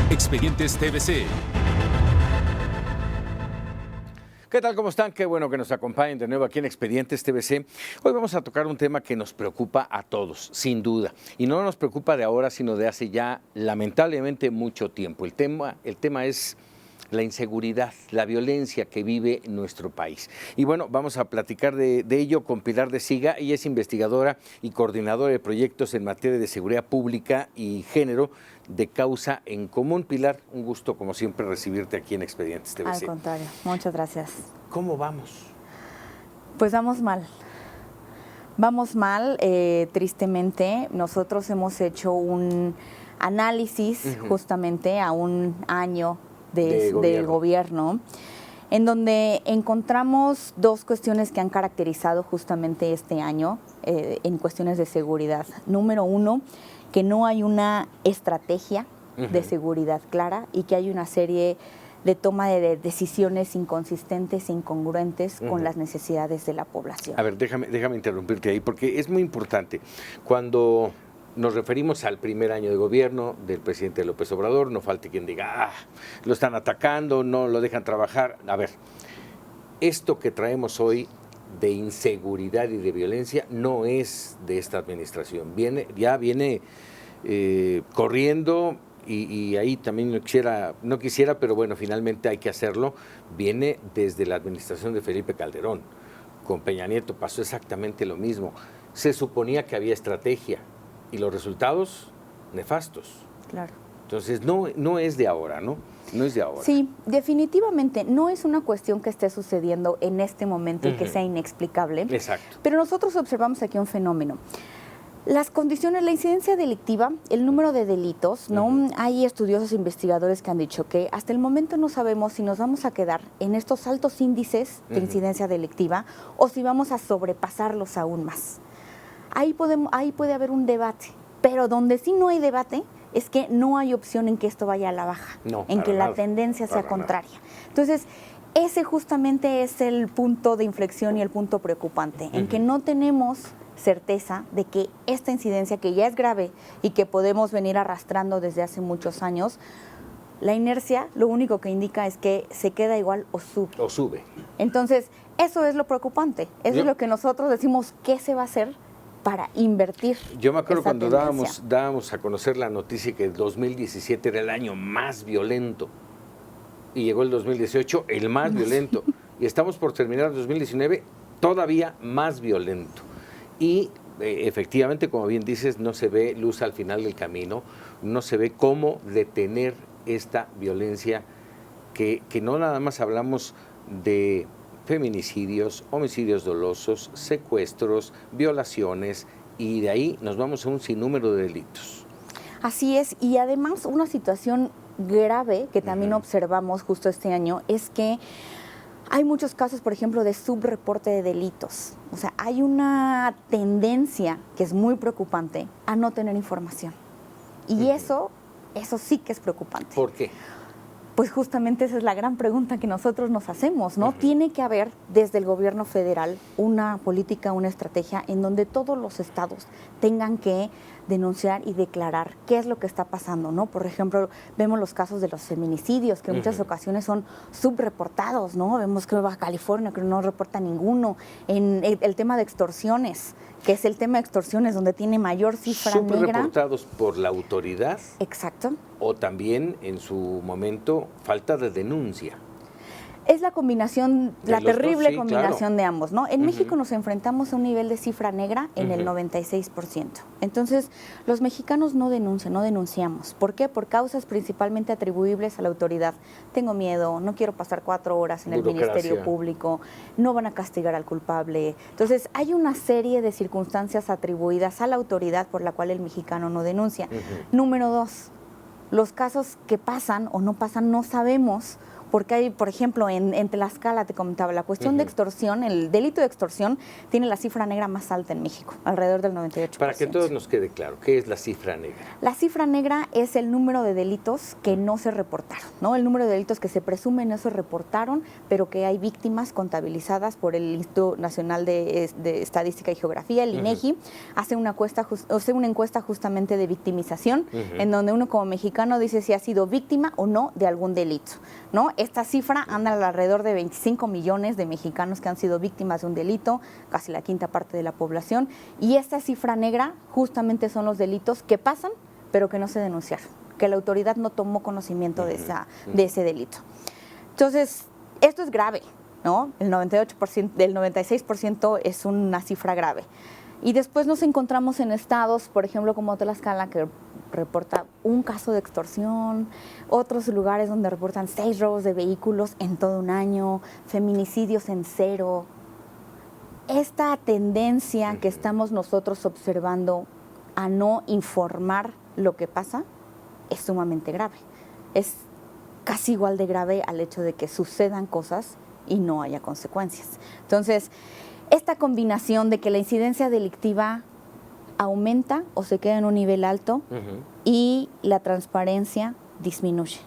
Expedientes TVC. ¿Qué tal? ¿Cómo están? Qué bueno que nos acompañen de nuevo aquí en Expedientes TVC. Hoy vamos a tocar un tema que nos preocupa a todos, sin duda. Y no nos preocupa de ahora, sino de hace ya lamentablemente mucho tiempo. El tema es la inseguridad, la violencia que vive nuestro país. Y bueno, vamos a platicar de ello con Pilar de Siga. Ella es investigadora y coordinadora de proyectos en materia de seguridad pública y género de Causa en Común. Pilar, un gusto como siempre recibirte aquí en Expedientes TVC. Al contrario, muchas gracias. ¿Cómo vamos? Pues vamos mal. Vamos mal, tristemente. Nosotros hemos hecho un análisis justamente a un año del gobierno, en donde encontramos dos cuestiones que han caracterizado justamente este año en cuestiones de seguridad. Número uno, que no hay una estrategia de seguridad clara y que hay una serie de toma de decisiones inconsistentes e incongruentes con las necesidades de la población. A ver, déjame interrumpirte ahí, porque es muy importante. Cuando nos referimos al primer año de gobierno del presidente López Obrador, no falte quien diga, lo están atacando, no lo dejan trabajar. A ver, esto que traemos hoy de inseguridad y de violencia no es de esta administración. Viene corriendo y ahí también no quisiera, pero bueno, finalmente hay que hacerlo. Viene desde la administración de Felipe Calderón. Con Peña Nieto pasó exactamente lo mismo. Se suponía que había estrategia y los resultados nefastos. Claro. Entonces no es de ahora, ¿no? No es de ahora. Sí, definitivamente no es una cuestión que esté sucediendo en este momento y que sea inexplicable. Exacto. Pero nosotros observamos aquí un fenómeno. Las condiciones, la incidencia delictiva, el número de delitos, ¿no? Hay estudiosos investigadores que han dicho que hasta el momento no sabemos si nos vamos a quedar en estos altos índices de incidencia delictiva o si vamos a sobrepasarlos aún más. Ahí puede haber un debate, pero donde sí no hay debate es que no hay opción en que esto vaya a la baja, en que la tendencia sea contraria. Entonces, ese justamente es el punto de inflexión y el punto preocupante, en que no tenemos certeza de que esta incidencia, que ya es grave y que podemos venir arrastrando desde hace muchos años, la inercia lo único que indica es que se queda igual o sube. O sube. Entonces, eso es lo preocupante, eso es lo que nosotros decimos, ¿qué se va a hacer para invertir? Yo me acuerdo cuando dábamos a conocer la noticia que el 2017 era el año más violento y llegó el 2018 el más violento y estamos por terminar el 2019 todavía más violento y efectivamente, como bien dices, no se ve luz al final del camino, no se ve cómo detener esta violencia que no nada más hablamos de feminicidios, homicidios dolosos, secuestros, violaciones, y de ahí nos vamos a un sinnúmero de delitos. Así es, y además una situación grave que también observamos justo este año es que hay muchos casos, por ejemplo, de subreporte de delitos. O sea, hay una tendencia que es muy preocupante a no tener información. Y eso sí que es preocupante. ¿Por qué? Pues justamente esa es la gran pregunta que nosotros nos hacemos, ¿no? Tiene que haber desde el gobierno federal una política, una estrategia en donde todos los estados tengan que denunciar y declarar qué es lo que está pasando, ¿no? Por ejemplo, vemos los casos de los feminicidios, que en muchas ocasiones son subreportados, ¿no? Vemos que Baja California que no reporta ninguno. En el tema de extorsiones, que es el tema de extorsiones donde tiene mayor cifra negra. ¿Subreportados por la autoridad? Exacto. O también, en su momento, falta de denuncia. Es la combinación, la terrible sí, combinación de ambos, ¿no? En México nos enfrentamos a un nivel de cifra negra en el 96%. Entonces, los mexicanos no denunciamos. ¿Por qué? Por causas principalmente atribuibles a la autoridad. Tengo miedo, no quiero pasar 4 horas en el Ministerio Público, no van a castigar al culpable. Entonces, hay una serie de circunstancias atribuidas a la autoridad por la cual el mexicano no denuncia. Número 2, los casos que pasan o no pasan no sabemos porque hay, por ejemplo, en Tlaxcala, te comentaba, la cuestión de extorsión, el delito de extorsión tiene la cifra negra más alta en México, alrededor del 98%. Para que todos nos quede claro, ¿qué es la cifra negra? La cifra negra es el número de delitos que no se reportaron, ¿no? El número de delitos que se presumen no se reportaron, pero que hay víctimas contabilizadas por el Instituto Nacional de Estadística y Geografía, el INEGI, hace una encuesta justamente de victimización, en donde uno como mexicano dice si ha sido víctima o no de algún delito, ¿no? Esta cifra anda alrededor de 25 millones de mexicanos que han sido víctimas de un delito, casi la quinta parte de la población, y esta cifra negra justamente son los delitos que pasan, pero que no se denunciaron, que la autoridad no tomó conocimiento de ese delito. Entonces, esto es grave, ¿no? El 98%, del 96% es una cifra grave. Y después nos encontramos en estados, por ejemplo, como Tlaxcala, que reporta un caso de extorsión, otros lugares donde reportan 6 robos de vehículos en todo un año, feminicidios en 0. Esta tendencia que estamos nosotros observando a no informar lo que pasa es sumamente grave. Es casi igual de grave al hecho de que sucedan cosas y no haya consecuencias. Entonces, esta combinación de que la incidencia delictiva aumenta o se queda en un nivel alto y la transparencia disminuye.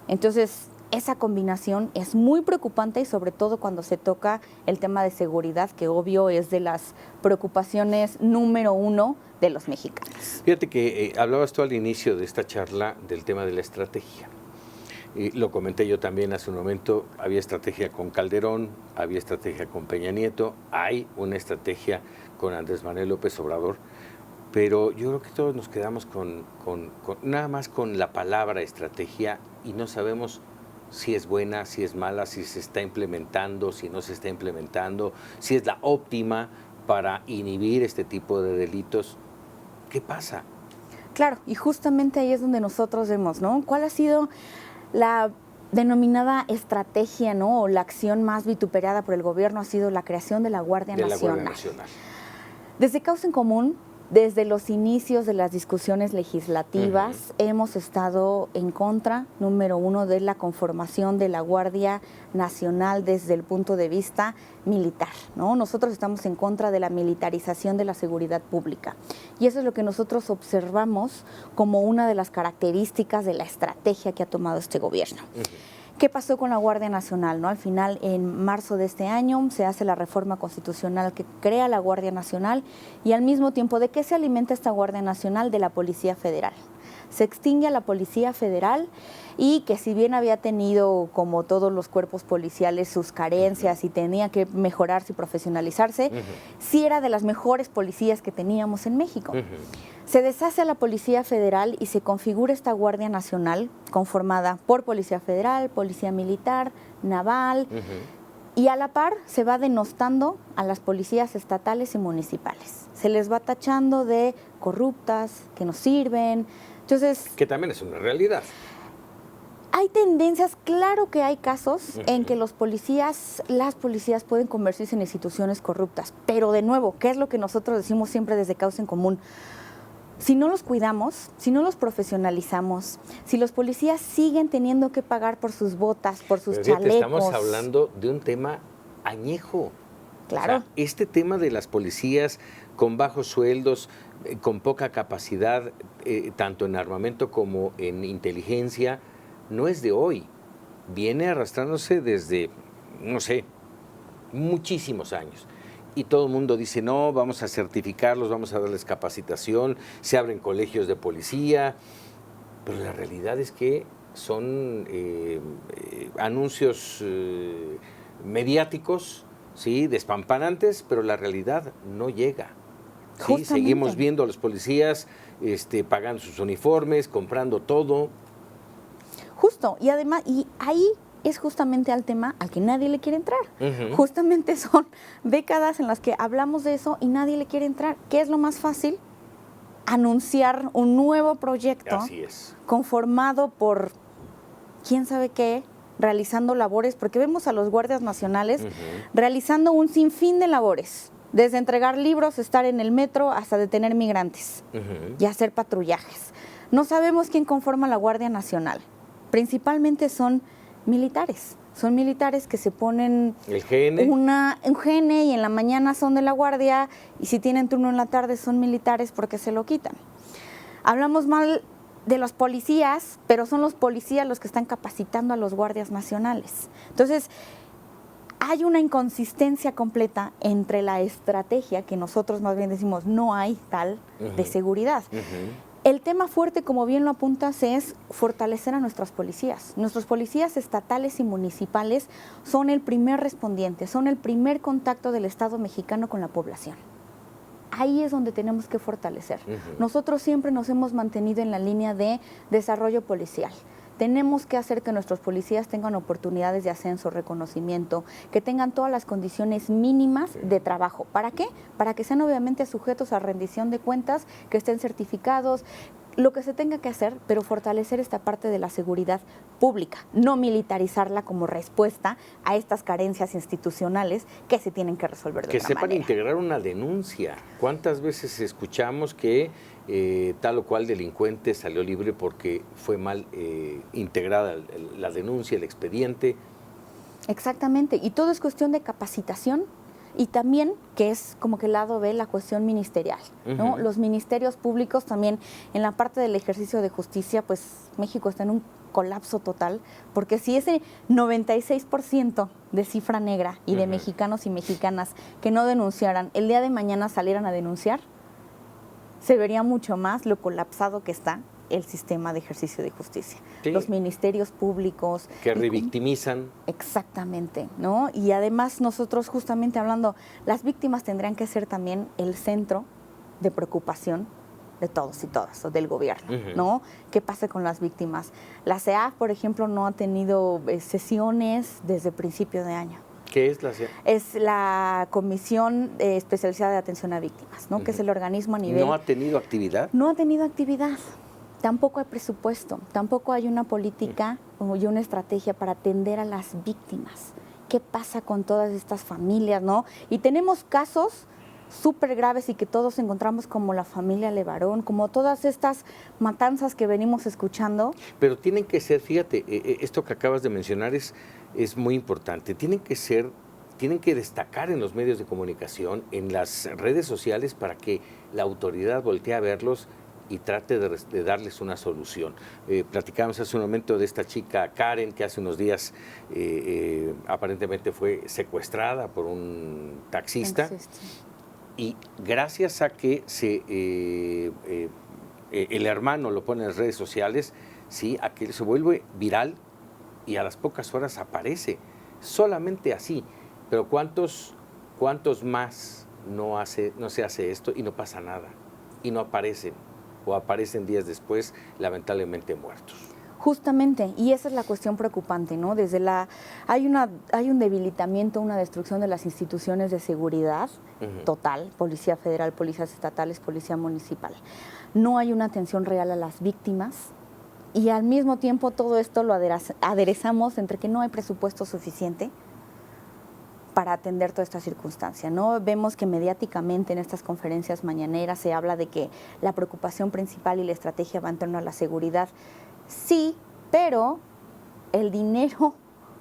Entonces, esa combinación es muy preocupante y sobre todo cuando se toca el tema de seguridad, que obvio es de las preocupaciones número 1 de los mexicanos. Fíjate que hablabas tú al inicio de esta charla del tema de la estrategia. Lo comenté yo también hace un momento, había estrategia con Calderón, había estrategia con Peña Nieto, hay una estrategia con Andrés Manuel López Obrador, pero yo creo que todos nos quedamos nada más con la palabra estrategia y no sabemos si es buena, si es mala, si se está implementando, si no se está implementando, si es la óptima para inhibir este tipo de delitos. ¿Qué pasa? Claro, y justamente ahí es donde nosotros vemos, ¿no? ¿Cuál ha sido la denominada estrategia, ¿no? O la acción más vituperiada por el gobierno? Ha sido la creación de la Guardia Nacional. Desde Causa en Común, desde los inicios de las discusiones legislativas, hemos estado en contra, número 1, de la conformación de la Guardia Nacional desde el punto de vista militar, ¿no? Nosotros estamos en contra de la militarización de la seguridad pública. Y eso es lo que nosotros observamos como una de las características de la estrategia que ha tomado este gobierno. ¿Qué pasó con la Guardia Nacional, no? Al final, en marzo de este año, se hace la reforma constitucional que crea la Guardia Nacional y al mismo tiempo, ¿de qué se alimenta esta Guardia Nacional? De la Policía Federal. Se extingue a la Policía Federal y que si bien había tenido, como todos los cuerpos policiales, sus carencias y tenía que mejorarse y profesionalizarse, sí era de las mejores policías que teníamos en México. Se deshace a la Policía Federal y se configura esta Guardia Nacional conformada por Policía Federal, Policía Militar, Naval, y a la par se va denostando a las policías estatales y municipales. Se les va tachando de corruptas, que no sirven. Entonces, que también es una realidad. Hay tendencias, claro que hay casos en que las policías pueden convertirse en instituciones corruptas, pero de nuevo, ¿qué es lo que nosotros decimos siempre desde Causa en Común? Si no los cuidamos, si no los profesionalizamos, si los policías siguen teniendo que pagar por sus botas, por sus chalecos. Estamos hablando de un tema añejo. Claro. O sea, este tema de las policías con bajos sueldos, con poca capacidad, tanto en armamento como en inteligencia, no es de hoy. Viene arrastrándose desde, no sé, muchísimos años. Y todo el mundo dice, no, vamos a certificarlos, vamos a darles capacitación, se abren colegios de policía, pero la realidad es que son anuncios mediáticos, sí, despampanantes, pero la realidad no llega. ¿Sí? Seguimos viendo a los policías pagando sus uniformes, comprando todo. Justo, y además, y ahí es justamente al tema al que nadie le quiere entrar. Justamente son décadas en las que hablamos de eso y nadie le quiere entrar. ¿Qué es lo más fácil? Anunciar un nuevo proyecto. Así es. Conformado por quién sabe qué, realizando labores, porque vemos a los guardias nacionales realizando un sinfín de labores, desde entregar libros, estar en el metro, hasta detener migrantes y hacer patrullajes. No sabemos quién conforma la Guardia Nacional. principalmente son militares. Son militares que se ponen el GN. Un GN y en la mañana son de la guardia y si tienen turno en la tarde son militares porque se lo quitan. Hablamos mal de los policías, pero son los policías los que están capacitando a los guardias nacionales. Entonces, hay una inconsistencia completa entre la estrategia, que nosotros más bien decimos no hay tal, de seguridad. El tema fuerte, como bien lo apuntas, es fortalecer a nuestras policías. Nuestros policías estatales y municipales son el primer respondiente, son el primer contacto del Estado mexicano con la población. Ahí es donde tenemos que fortalecer. Nosotros siempre nos hemos mantenido en la línea de desarrollo policial. Tenemos que hacer que nuestros policías tengan oportunidades de ascenso, reconocimiento, que tengan todas las condiciones mínimas de trabajo. ¿Para qué? Para que sean obviamente sujetos a rendición de cuentas, que estén certificados, lo que se tenga que hacer, pero fortalecer esta parte de la seguridad pública, no militarizarla como respuesta a estas carencias institucionales que se tienen que resolver de que una sepan manera. Integrar una denuncia. ¿Cuántas veces escuchamos que tal o cual delincuente salió libre porque fue mal integrada la denuncia, el expediente? Exactamente, y todo es cuestión de capacitación y también, que es como que el lado B, la cuestión ministerial, ¿no? Los ministerios públicos también, en la parte del ejercicio de justicia, pues México está en un colapso total, porque si ese 96% de cifra negra y de mexicanos y mexicanas que no denunciaran, el día de mañana salieran a denunciar, se vería mucho más lo colapsado que está el sistema de ejercicio de justicia. Sí. Los ministerios públicos. Que revictimizan. Exactamente, ¿no? Y además nosotros justamente hablando, las víctimas tendrían que ser también el centro de preocupación de todos y todas, o del gobierno, ¿no? ¿Qué pasa con las víctimas? La CEAF, por ejemplo, no ha tenido sesiones desde principio de año. ¿Qué es la CEAF? Es la Comisión Especializada de Atención a Víctimas, ¿no? Que es el organismo a nivel... ¿No ha tenido actividad? No ha tenido actividad. Tampoco hay presupuesto, tampoco hay una política y una estrategia para atender a las víctimas. ¿Qué pasa con todas estas familias, no? Y tenemos casos súper graves y que todos encontramos, como la familia Levarón, como todas estas matanzas que venimos escuchando. Pero tienen que ser, fíjate, esto que acabas de mencionar es muy importante. Tienen que destacar en los medios de comunicación, en las redes sociales, para que la autoridad voltee a verlos y trate de darles una solución. Platicábamos hace un momento de esta chica Karen, que hace unos días aparentemente fue secuestrada por un taxista. Y gracias a que el hermano lo pone en las redes sociales, ¿sí? A que se vuelve viral y a las pocas horas aparece. Solamente así. Pero ¿cuántos más no se hace esto y no pasa nada? Y no aparecen, o aparecen días después, lamentablemente muertos. Justamente, y esa es la cuestión preocupante, ¿no? Hay un debilitamiento, una destrucción de las instituciones de seguridad total, Policía Federal, policías estatales, Policía Municipal. No hay una atención real a las víctimas y al mismo tiempo todo esto lo aderezamos entre que no hay presupuesto suficiente para atender toda esta circunstancia, ¿no? Vemos que mediáticamente en estas conferencias mañaneras se habla de que la preocupación principal y la estrategia va en torno a la seguridad. Sí, pero el dinero...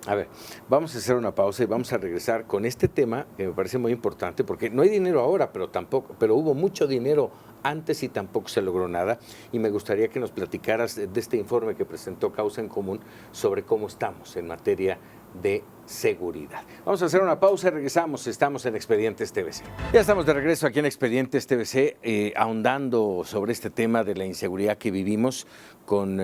A ver, vamos a hacer una pausa y vamos a regresar con este tema que me parece muy importante, porque no hay dinero ahora, pero hubo mucho dinero antes y tampoco se logró nada. Y me gustaría que nos platicaras de este informe que presentó Causa en Común sobre cómo estamos en materia de seguridad. Vamos a hacer una pausa y regresamos. Estamos en Expedientes TVC. Ya estamos de regreso aquí en Expedientes TVC, ahondando sobre este tema de la inseguridad que vivimos con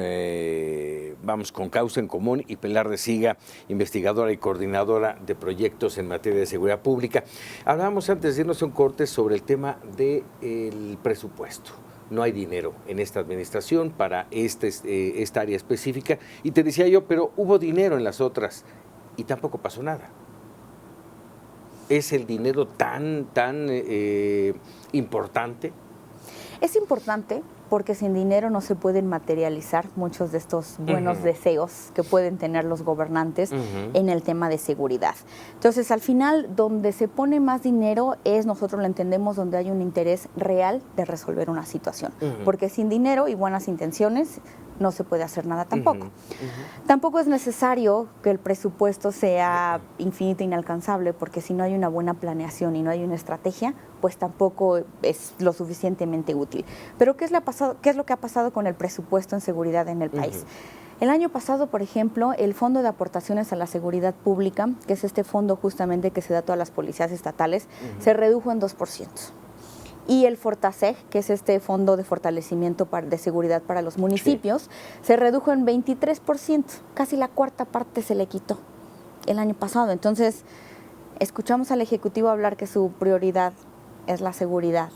Causa en Común y Pilar de Siga, investigadora y coordinadora de proyectos en materia de seguridad pública. Hablábamos antes de irnos a un corte sobre el tema del presupuesto. No hay dinero en esta administración para esta área específica. Y te decía yo, pero hubo dinero en las otras y tampoco pasó nada. ¿Es el dinero tan importante? Es importante porque sin dinero no se pueden materializar muchos de estos buenos deseos que pueden tener los gobernantes en el tema de seguridad. Entonces, al final, donde se pone más dinero es, nosotros lo entendemos, donde hay un interés real de resolver una situación. Porque sin dinero y buenas intenciones no se puede hacer nada tampoco. Tampoco es necesario que el presupuesto sea infinito e inalcanzable, porque si no hay una buena planeación y no hay una estrategia, pues tampoco es lo suficientemente útil. Pero ¿qué es lo que ha pasado con el presupuesto en seguridad en el país? El año pasado, por ejemplo, el Fondo de Aportaciones a la Seguridad Pública, que es este fondo justamente que se da a todas las policías estatales, se redujo en 2%. Y el Fortaseg, que es este fondo de fortalecimiento de seguridad para los municipios, se redujo en 23%, casi la cuarta parte se le quitó el año pasado. Entonces, escuchamos al Ejecutivo hablar que su prioridad es la seguridad,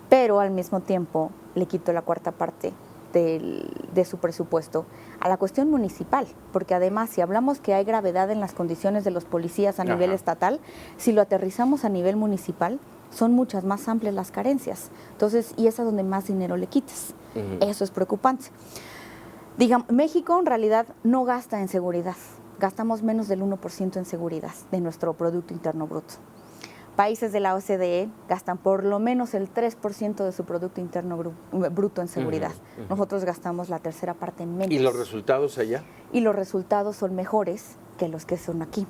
pero al mismo tiempo le quitó la cuarta parte de su presupuesto a la cuestión municipal, porque además si hablamos que hay gravedad en las condiciones de los policías a nivel estatal, si lo aterrizamos a nivel municipal, son muchas más amplias las carencias. Entonces, y es a donde más dinero le quitas. Eso es preocupante. Digamos, México en realidad no gasta en seguridad. Gastamos menos del 1% en seguridad de nuestro Producto Interno Bruto. Países de la OCDE gastan por lo menos el 3% de su Producto Interno Bruto en seguridad. Nosotros gastamos la tercera parte en menos. ¿Y los resultados allá? Y los resultados son mejores que los que son aquí.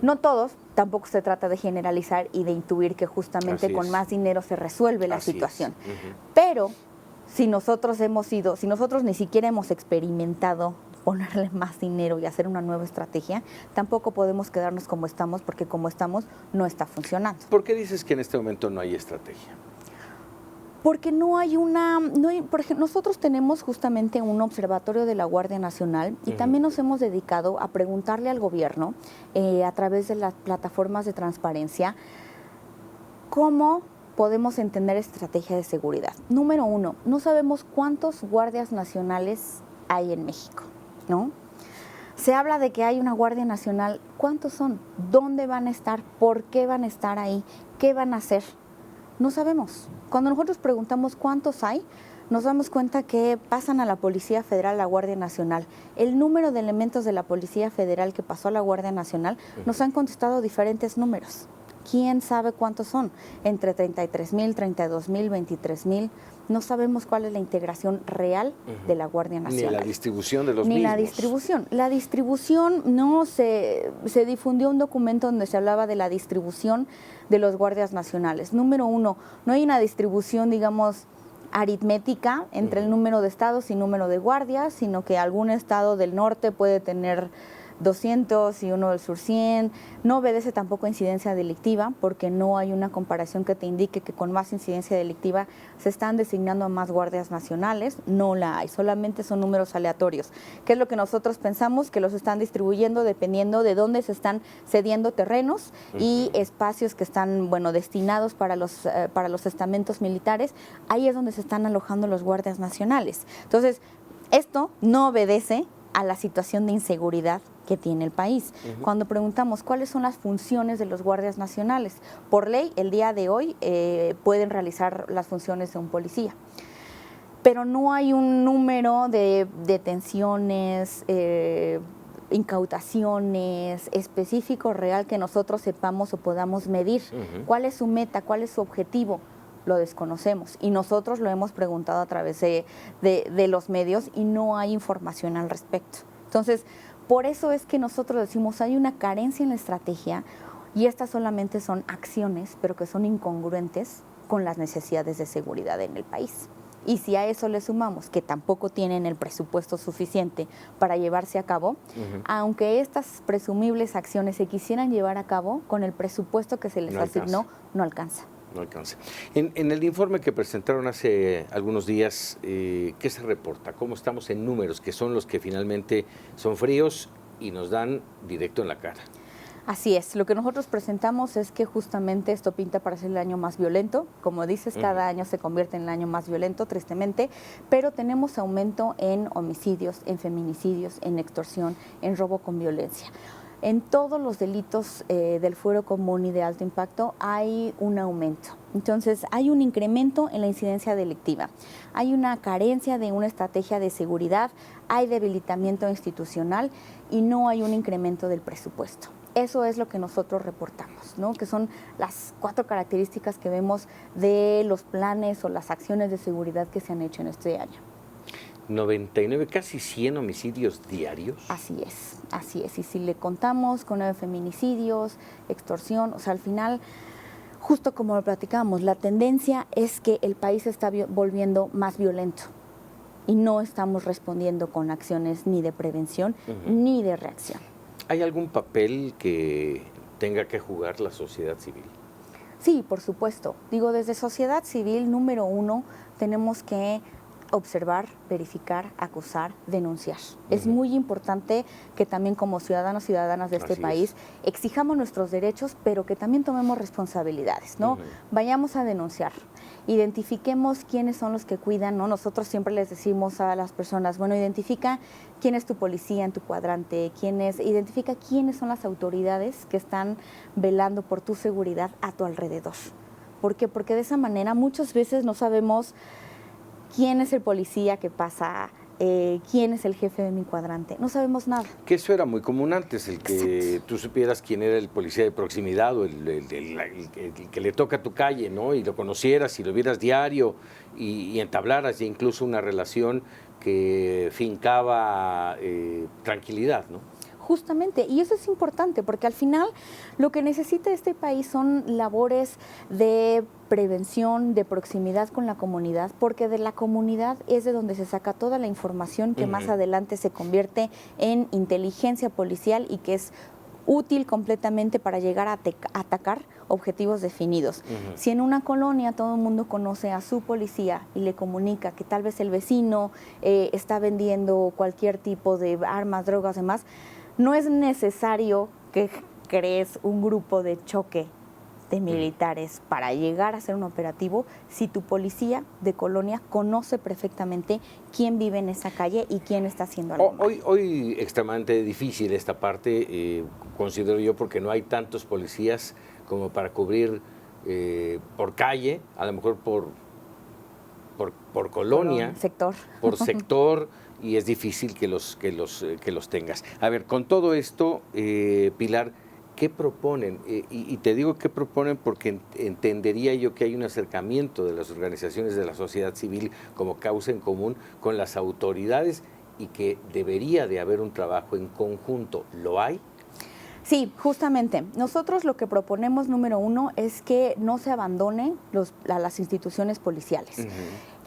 No todos, tampoco se trata de generalizar y de intuir que justamente con más dinero se resuelve la situación. Pero si nosotros ni siquiera hemos experimentado ponerle más dinero y hacer una nueva estrategia, tampoco podemos quedarnos como estamos, porque como estamos no está funcionando. ¿Por qué dices que en este momento no hay estrategia? Porque por ejemplo, nosotros tenemos justamente un observatorio de la Guardia Nacional y también nos hemos dedicado a preguntarle al gobierno a través de las plataformas de transparencia cómo podemos entender estrategia de seguridad. Número 1, no sabemos cuántos guardias nacionales hay en México, ¿no? Se habla de que hay una Guardia Nacional. ¿Cuántos son? ¿Dónde van a estar? ¿Por qué van a estar ahí? ¿Qué van a hacer? No sabemos. Cuando nosotros preguntamos cuántos hay, nos damos cuenta que pasan a la Policía Federal, a la Guardia Nacional. El número de elementos de la Policía Federal que pasó a la Guardia Nacional, nos han contestado diferentes números. ¿Quién sabe cuántos son? Entre 33,000, 32,000, 23,000. No sabemos cuál es la integración real de la Guardia Nacional. Ni la distribución de los mismos. Ni la distribución. La distribución se difundió un documento donde se hablaba de la distribución de los guardias nacionales. Número 1, no hay una distribución, digamos, aritmética entre el número de estados y número de guardias, sino que algún estado del norte puede tener 200 y uno del sur 100. No obedece tampoco a incidencia delictiva, porque no hay una comparación que te indique que con más incidencia delictiva se están designando a más guardias nacionales. No la hay, solamente son números aleatorios. ¿Qué es lo que nosotros pensamos? Que los están distribuyendo dependiendo de dónde se están cediendo terrenos y espacios que están, destinados para los estamentos militares. Ahí es donde se están alojando los guardias nacionales. Entonces, esto no obedece a la situación de inseguridad que tiene el país. Cuando preguntamos cuáles son las funciones de los guardias nacionales, por ley, el día de hoy pueden realizar las funciones de un policía, pero no hay un número de detenciones, incautaciones específico, real, que nosotros sepamos o podamos medir. ¿Cuál es su meta? ¿Cuál es su objetivo? Lo desconocemos y nosotros lo hemos preguntado a través de los medios y no hay información al respecto. Entonces, por eso es que nosotros decimos hay una carencia en la estrategia y estas solamente son acciones, pero que son incongruentes con las necesidades de seguridad en el país. Y si a eso le sumamos que tampoco tienen el presupuesto suficiente para llevarse a cabo, aunque estas presumibles acciones se quisieran llevar a cabo, con el presupuesto que se les asignó, no alcanza. No alcanza. En el informe que presentaron hace algunos días, ¿qué se reporta? ¿Cómo estamos en números, que son los que finalmente son fríos y nos dan directo en la cara? Así es, lo que nosotros presentamos es que justamente esto pinta para ser el año más violento. Como dices, cada año se convierte en el año más violento, tristemente, pero tenemos aumento en homicidios, en feminicidios, en extorsión, en robo con violencia. En todos los delitos del fuero común y de alto impacto hay un aumento. Entonces, hay un incremento en la incidencia delictiva. Hay una carencia de una estrategia de seguridad, hay debilitamiento institucional y no hay un incremento del presupuesto. Eso es lo que nosotros reportamos, ¿no? Que son las 4 características que vemos de los planes o las acciones de seguridad que se han hecho en este año. 99, casi 100 homicidios diarios. Así es, así es. Y si le contamos con 9 feminicidios, extorsión, o sea, al final, justo como lo platicábamos, la tendencia es que el país se está volviendo más violento y no estamos respondiendo con acciones ni de prevención ni de reacción. ¿Hay algún papel que tenga que jugar la sociedad civil? Sí, por supuesto. Digo, desde sociedad civil, número 1, tenemos que observar, verificar, acusar, denunciar. Es muy importante que también como ciudadanos y ciudadanas de este país exijamos nuestros derechos, pero que también tomemos responsabilidades, ¿no? Vayamos a denunciar, identifiquemos quiénes son los que cuidan, ¿no? Nosotros siempre les decimos a las personas, bueno, identifica quién es tu policía en tu cuadrante, identifica quiénes son las autoridades que están velando por tu seguridad a tu alrededor. ¿Por qué? Porque de esa manera muchas veces no sabemos quién es el policía que pasa, quién es el jefe de mi cuadrante. No sabemos nada. Que eso era muy común antes, el que tú supieras quién era el policía de proximidad o el que le toca a tu calle, ¿no? Y lo conocieras y lo vieras diario y entablaras ya incluso una relación que fincaba tranquilidad, ¿no? Justamente, y eso es importante porque al final lo que necesita este país son labores de prevención, de proximidad con la comunidad, porque de la comunidad es de donde se saca toda la información que más adelante se convierte en inteligencia policial y que es útil completamente para llegar a atacar objetivos definidos. Si en una colonia todo el mundo conoce a su policía y le comunica que tal vez el vecino está vendiendo cualquier tipo de armas, drogas, demás, no es necesario que crees un grupo de choque de militares para llegar a hacer un operativo si tu policía de colonia conoce perfectamente quién vive en esa calle y quién está haciendo algo mal. Hoy extremadamente difícil esta parte, considero yo, porque no hay tantos policías como para cubrir por calle, a lo mejor por colonia, por sector, y es difícil que los tengas. A ver, con todo esto, Pilar, ¿qué proponen? Y te digo qué proponen porque entendería yo que hay un acercamiento de las organizaciones de la sociedad civil como causa en común con las autoridades y que debería de haber un trabajo en conjunto. ¿Lo hay? Sí, justamente. Nosotros lo que proponemos, número 1, es que no se abandonen las instituciones policiales.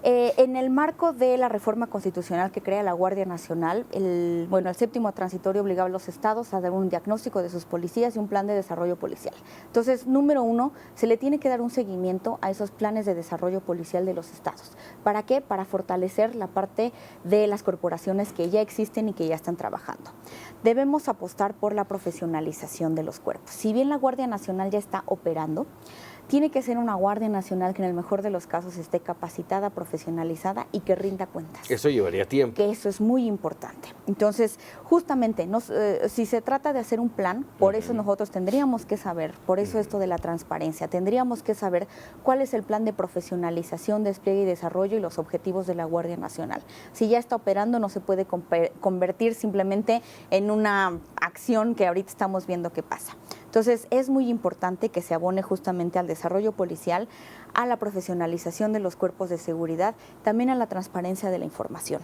En el marco de la reforma constitucional que crea la Guardia Nacional, el séptimo transitorio obligaba a los estados a dar un diagnóstico de sus policías y un plan de desarrollo policial. Entonces, número 1, se le tiene que dar un seguimiento a esos planes de desarrollo policial de los estados. ¿Para qué? Para fortalecer la parte de las corporaciones que ya existen y que ya están trabajando. Debemos apostar por la profesionalización de los cuerpos. Si bien la Guardia Nacional ya está operando, tiene que ser una Guardia Nacional que en el mejor de los casos esté capacitada, profesionalizada y que rinda cuentas. Eso llevaría tiempo. Que eso es muy importante. Entonces, justamente, si se trata de hacer un plan, por eso nosotros tendríamos que saber, por eso esto de la transparencia, tendríamos que saber cuál es el plan de profesionalización, despliegue y desarrollo y los objetivos de la Guardia Nacional. Si ya está operando, no se puede convertir simplemente en una acción que ahorita estamos viendo que pasa. Entonces, es muy importante que se abone justamente al desarrollo policial, a la profesionalización de los cuerpos de seguridad, también a la transparencia de la información,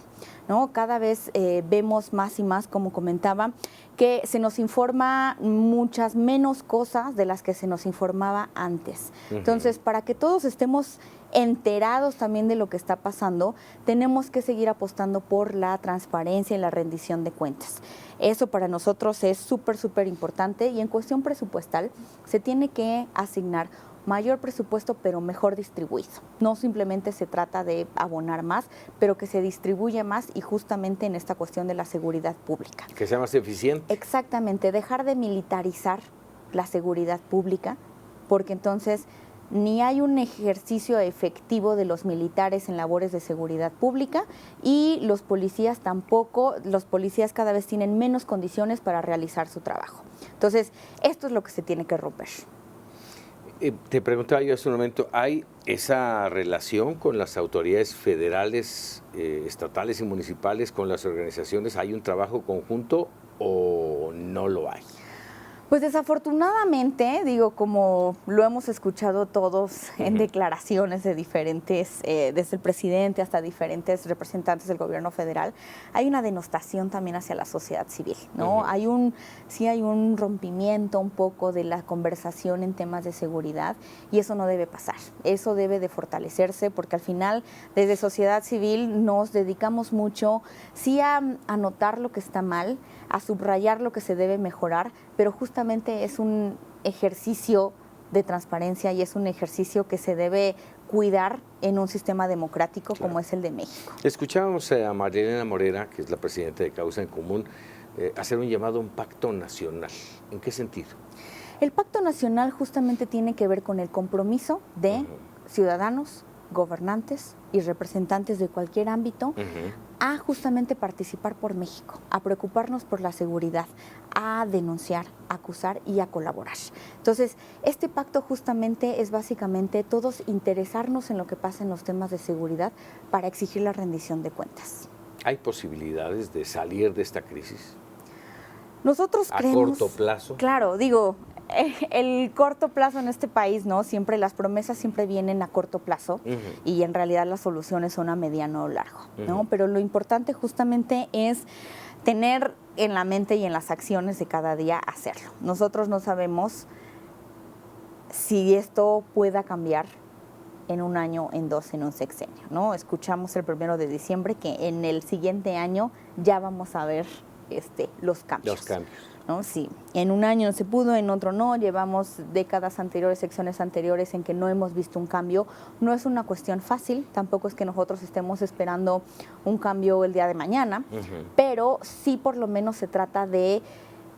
¿no? Cada vez vemos más y más, como comentaba, que se nos informa muchas menos cosas de las que se nos informaba antes. Entonces, para que todos estemos enterados también de lo que está pasando, tenemos que seguir apostando por la transparencia y la rendición de cuentas. Eso para nosotros es súper importante y en cuestión presupuestal se tiene que asignar mayor presupuesto pero mejor distribuido. No simplemente se trata de abonar más, pero que se distribuya más y justamente en esta cuestión de la seguridad pública. Que sea más eficiente. Exactamente, dejar de militarizar la seguridad pública, porque entonces ni hay un ejercicio efectivo de los militares en labores de seguridad pública y los policías tampoco, los policías cada vez tienen menos condiciones para realizar su trabajo. Entonces, esto es lo que se tiene que romper. Te preguntaba yo hace un momento, ¿hay esa relación con las autoridades federales, estatales y municipales, con las organizaciones? ¿Hay un trabajo conjunto o no lo hay? Pues desafortunadamente, digo, como lo hemos escuchado todos en declaraciones de diferentes, desde el presidente hasta diferentes representantes del gobierno federal, hay una denostación también hacia la sociedad civil, ¿no? Sí hay un rompimiento un poco de la conversación en temas de seguridad y eso no debe pasar, eso debe de fortalecerse porque al final desde sociedad civil nos dedicamos mucho, sí a notar lo que está mal, a subrayar lo que se debe mejorar, pero justamente es un ejercicio de transparencia y es un ejercicio que se debe cuidar en un sistema democrático como es el de México. Escuchábamos a María Elena Morera, que es la presidenta de Causa en Común, hacer un llamado a un pacto nacional. ¿En qué sentido? El pacto nacional justamente tiene que ver con el compromiso de ciudadanos, gobernantes y representantes de cualquier ámbito a justamente participar por México, a preocuparnos por la seguridad, a denunciar, a acusar y a colaborar. Entonces, este pacto justamente es básicamente todos interesarnos en lo que pasa en los temas de seguridad para exigir la rendición de cuentas. ¿Hay posibilidades de salir de esta crisis? Nosotros creemos... ¿A corto plazo? Claro, digo, el corto plazo en este país, ¿no? Siempre las promesas siempre vienen a corto plazo y en realidad las soluciones son a mediano o largo, ¿no? Pero lo importante justamente es tener en la mente y en las acciones de cada día hacerlo. Nosotros no sabemos si esto pueda cambiar en un año, en dos, en un sexenio, ¿no? Escuchamos el 1 de diciembre que en el siguiente año ya vamos a ver los cambios. Los cambios. ¿No? Sí, en un año se pudo, en otro no, llevamos décadas anteriores, secciones anteriores en que no hemos visto un cambio. No es una cuestión fácil, tampoco es que nosotros estemos esperando un cambio el día de mañana, pero sí por lo menos se trata de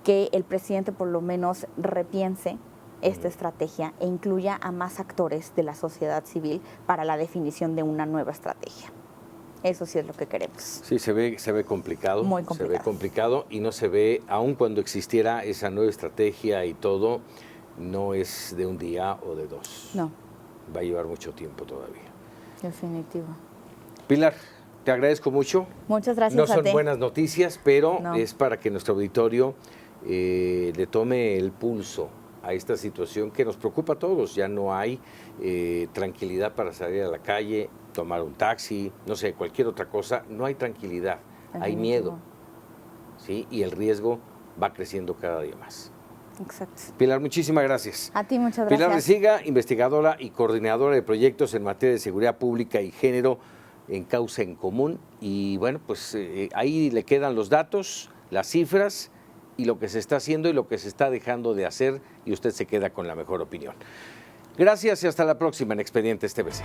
que el presidente por lo menos repiense esta estrategia e incluya a más actores de la sociedad civil para la definición de una nueva estrategia. Eso sí es lo que queremos. Sí, se ve complicado. Muy complicado. Se ve complicado y no se ve, aun cuando existiera esa nueva estrategia y todo, no es de un día o de dos. No. Va a llevar mucho tiempo todavía. Definitivo. Pilar, te agradezco mucho. Muchas gracias No a son ti. buenas noticias, pero No. es para que nuestro auditorio le tome el pulso a esta situación que nos preocupa a todos. Ya no hay tranquilidad para salir a la calle, tomar un taxi, no sé, cualquier otra cosa. No hay tranquilidad, hay miedo, ¿sí? Y el riesgo va creciendo cada día más. Exacto. Pilar, muchísimas gracias. A ti, muchas gracias. Pilar Resiga, investigadora y coordinadora de proyectos en materia de seguridad pública y género en Causa en Común. Y bueno, pues ahí le quedan los datos, las cifras y lo que se está haciendo y lo que se está dejando de hacer, y usted se queda con la mejor opinión. Gracias y hasta la próxima en Expedientes TVC.